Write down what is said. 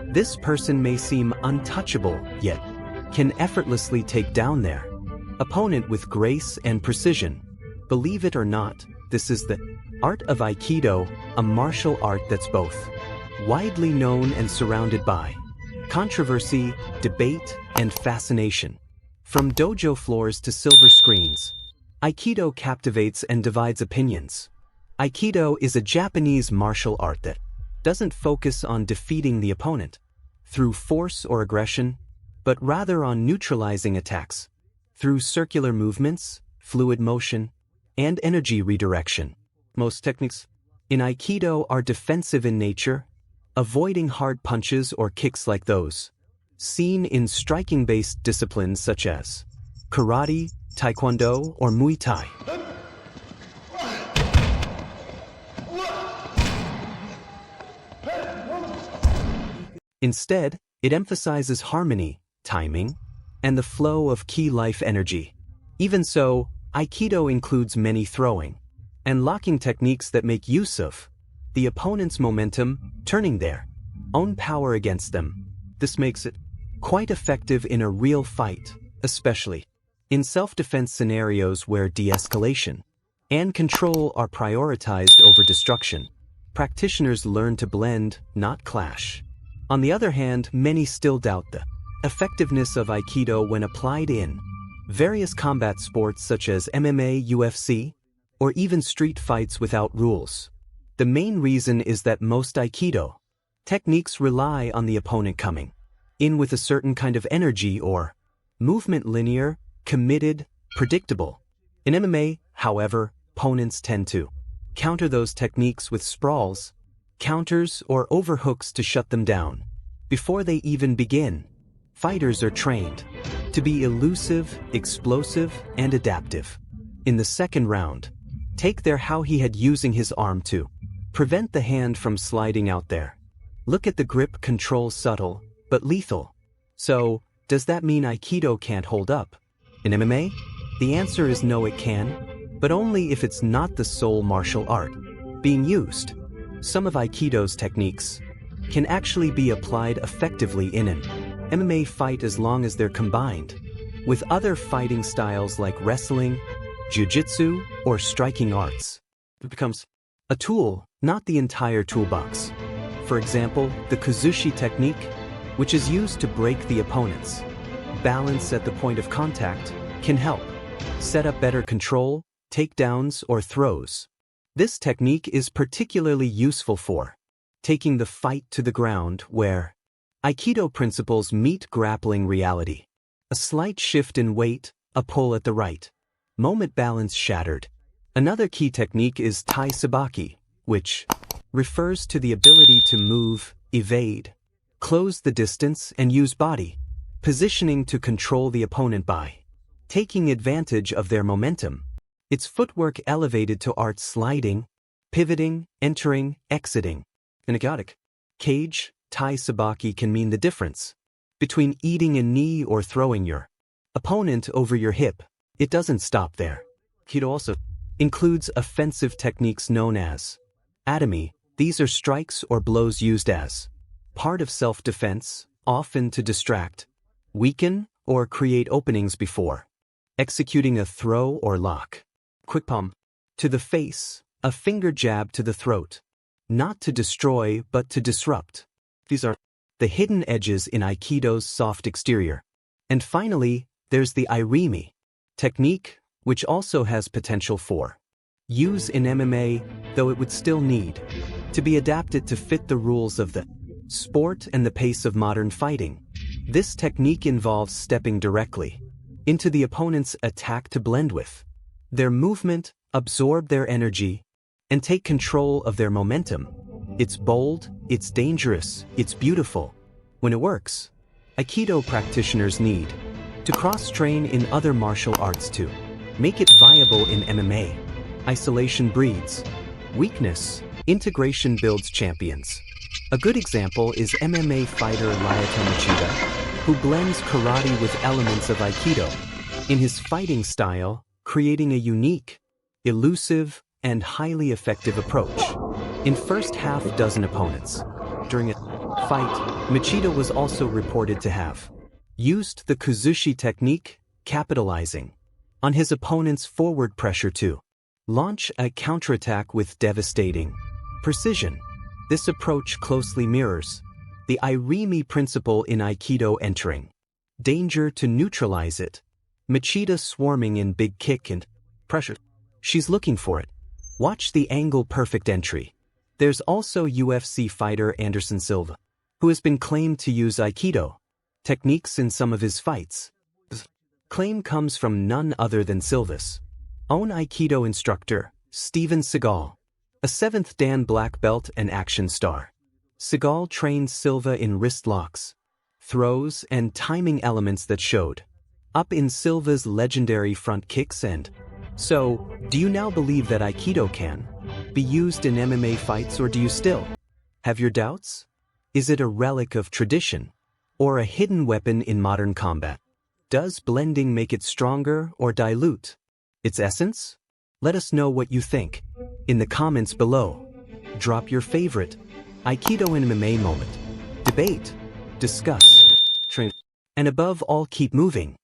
This person may seem untouchable, yet can effortlessly take down their opponent with grace and precision. Believe it or not, this is the art of Aikido, a martial art that's both widely known and surrounded by controversy, debate, and fascination. From dojo floors to silver screens, Aikido captivates and divides opinions. Aikido is a Japanese martial art that doesn't focus on defeating the opponent through force or aggression, but rather on neutralizing attacks through circular movements, fluid motion, and energy redirection. Most techniques in Aikido are defensive in nature, avoiding hard punches or kicks like those seen in striking-based disciplines such as karate, taekwondo, or Muay Thai. Instead, it emphasizes harmony, timing, and the flow of key life energy. Even so, Aikido includes many throwing and locking techniques that make use of the opponent's momentum, turning their own power against them. This makes it quite effective in a real fight, especially in self-defense scenarios where de-escalation and control are prioritized over destruction. Practitioners learn to blend, not clash. On the other hand, many still doubt the effectiveness of Aikido when applied in various combat sports such as MMA, UFC, or even street fights without rules. The main reason is that most Aikido techniques rely on the opponent coming in with a certain kind of energy or movement, linear, committed, predictable. In MMA, however, opponents tend to counter those techniques with sprawls, counters, or overhooks to shut them down. Before they even begin, fighters are trained to be elusive, explosive, and adaptive. In the second round, take their how he had using his arm to prevent the hand from sliding out there. Look at the grip control, subtle but lethal. So, does that mean Aikido can't hold up? In MMA, the answer is no, it can, but only if it's not the sole martial art being used. Some of Aikido's techniques can actually be applied effectively in an MMA fight as long as they're combined with other fighting styles like wrestling, jiu-jitsu, or striking arts. It becomes a tool, not the entire toolbox. For example, the Kazushi technique, which is used to break the opponent's balance at the point of contact, can help set up better control, takedowns, or throws. This technique is particularly useful for taking the fight to the ground where Aikido principles meet grappling reality. A slight shift in weight, a pull at the right moment, balance shattered. Another key technique is Tai Sabaki, which refers to the ability to move, evade, close the distance, and use body positioning to control the opponent by taking advantage of their momentum. Its footwork elevated to art sliding, pivoting, entering, exiting. In a Gothic cage, Tai Sabaki can mean the difference between eating a knee or throwing your opponent over your hip. It doesn't stop there. Aikido also includes offensive techniques known as atami. These are strikes or blows used as part of self-defense, often to distract, weaken, or create openings before executing a throw or lock. Quick palm to the face, a finger jab to the throat. Not to destroy, but to disrupt. These are the hidden edges in Aikido's soft exterior. And finally, there's the irimi technique, which also has potential for use in MMA, though it would still need to be adapted to fit the rules of the sport and the pace of modern fighting. This technique involves stepping directly into the opponent's attack to blend with their movement, absorb their energy, and take control of their momentum. It's bold, it's dangerous, it's beautiful. When it works, Aikido practitioners need to cross-train in other martial arts to make it viable in MMA. Isolation breeds weakness, integration builds champions. A good example is MMA fighter Lyoto Machida, who blends karate with elements of Aikido in his fighting style, creating a unique, elusive, and highly effective approach in first half dozen opponents. During a fight, Machida was also reported to have used the Kuzushi technique, capitalizing on his opponent's forward pressure to launch a counterattack with devastating precision. This approach closely mirrors the Irimi principle in Aikido, entering danger to neutralize it. Machida swarming in big kick and pressure. She's looking for it. Watch the angle perfect entry. There's also UFC fighter Anderson Silva, who has been claimed to use Aikido techniques in some of his fights. Claim comes from none other than Silva's own Aikido instructor, Steven Seagal, a 7th Dan black belt and action star. Seagal trained Silva in wrist locks, throws, and timing elements that showed up in Silva's legendary front kicks. And so, do you now believe that Aikido can be used in MMA fights, or do you still have your doubts? Is it a relic of tradition or a hidden weapon in modern combat? Does blending make it stronger or dilute its essence? Let us know what you think in the comments below. Drop your favorite Aikido and MMA moment. Debate, discuss, train, and above all, keep moving.